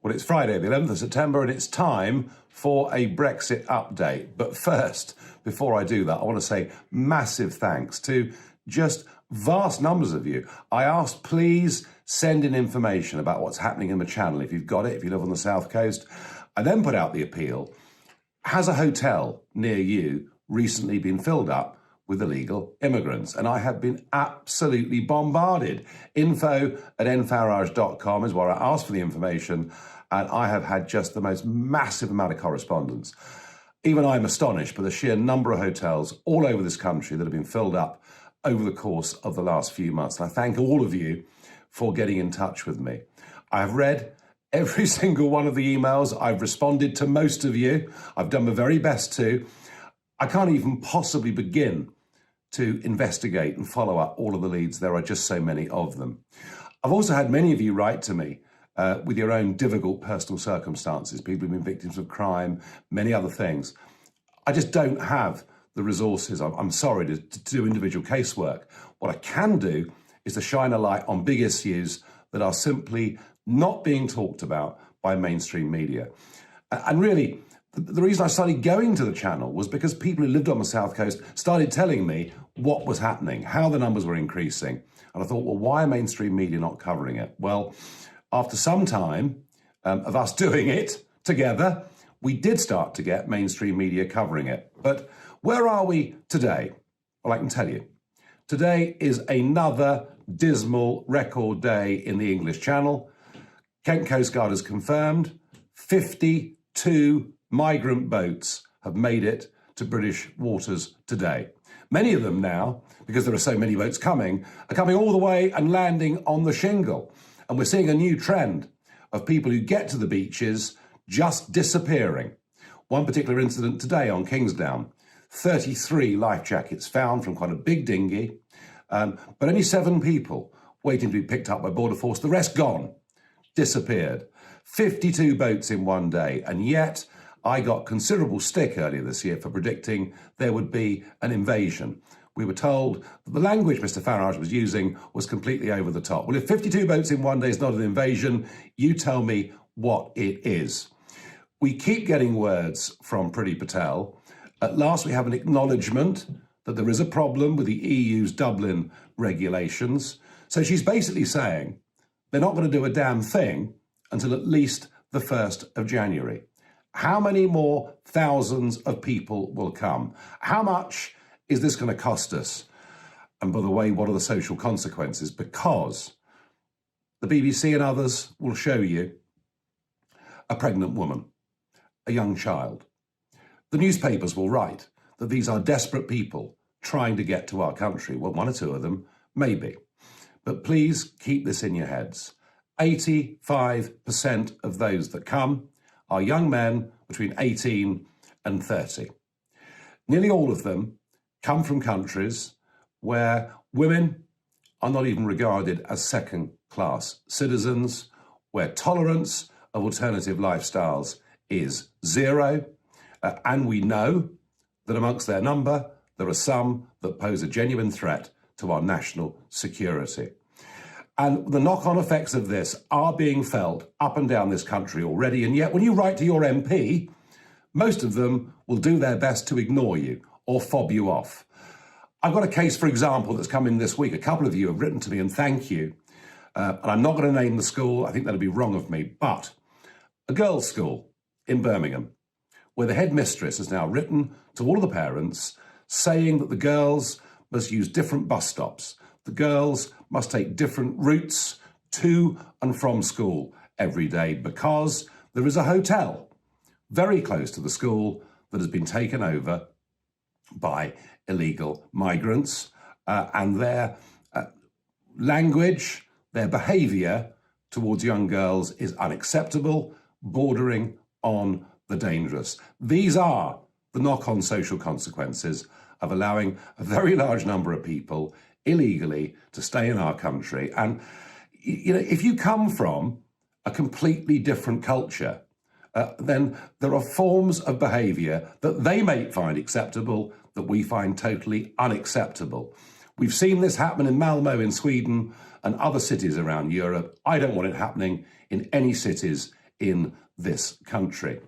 Well, it's Friday, the 11th of September, and it's time for a Brexit update. But first, before I do that, I want to say massive thanks to just vast numbers of you. I asked, please send in information about what's happening in the channel if you've got it, if you live on the South Coast. I then put out the appeal, has a hotel near you recently been filled up with illegal immigrants? And I have been absolutely bombarded. info@nfarage.com is where I asked for the information, and I have had just the most massive amount of correspondence. Even I'm astonished by the sheer number of hotels all over this country that have been filled up over the course of the last few months. And I thank all of you for getting in touch with me. I have read every single one of the emails. I've responded to most of you. I've done my very best to. I can't even possibly begin to investigate and follow up all of the leads. There are just so many of them. I've also had many of you write to me with your own difficult personal circumstances, people who've been victims of crime, many other things. I just don't have the resources, I'm sorry, to do individual casework. What I can do is to shine a light on big issues that are simply not being talked about by mainstream media. And really, the reason I started going to the channel was because people who lived on the South Coast started telling me what was happening, how the numbers were increasing. And I thought, well, why are mainstream media not covering it? Well, after some time of us doing it together, we did start to get mainstream media covering it. But where are we today? Well, I can tell you. Today is another dismal record day in the English Channel. Kent Coast Guard has confirmed 52 migrant boats have made it to British waters today. Many of them now, because there are so many boats coming, are coming all the way and landing on the shingle. And we're seeing a new trend of people who get to the beaches just disappearing. One particular incident today on Kingsdown, 33 life jackets found from quite a big dinghy, but only 7 people waiting to be picked up by Border Force. The rest gone, disappeared. 52 boats in one day, and yet I got considerable stick earlier this year for predicting there would be an invasion. We were told that the language Mr. Farage was using was completely over the top. Well, if 52 boats in one day is not an invasion, you tell me what it is. We keep getting words from Priti Patel. At last, we have an acknowledgement that there is a problem with the EU's Dublin regulations. So she's basically saying they're not going to do a damn thing until at least the 1st of January. How many more thousands of people will come? How much is this going to cost us? And by the way, what are the social consequences? Because the BBC and others will show you a pregnant woman, a young child. The newspapers will write that these are desperate people trying to get to our country. Well, 1 or 2 of them, maybe. But please keep this in your heads. 85% of those that come are young men between 18 and 30. Nearly all of them come from countries where women are not even regarded as second-class citizens, where tolerance of alternative lifestyles is zero, and we know that amongst their number, there are some that pose a genuine threat to our national security. And the knock-on effects of this are being felt up and down this country already. And yet when you write to your MP, most of them will do their best to ignore you or fob you off. I've got a case, for example, that's come in this week. A couple of you have written to me, and thank you. And I'm not going to name the school. I think that'd be wrong of me. But a girls' school in Birmingham, where the headmistress has now written to all of the parents saying that the girls must use different bus stops. The girls must take different routes to and from school every day because there is a hotel very close to the school that has been taken over by illegal migrants, and their language, their behaviour towards young girls is unacceptable, bordering on the dangerous. These are the knock-on social consequences of allowing a very large number of people illegally to stay in our country. And, you know, if you come from a completely different culture, then there are forms of behaviour that they may find acceptable that we find totally unacceptable. We've seen this happen in Malmö in Sweden and other cities around Europe. I don't want it happening in any cities in this country.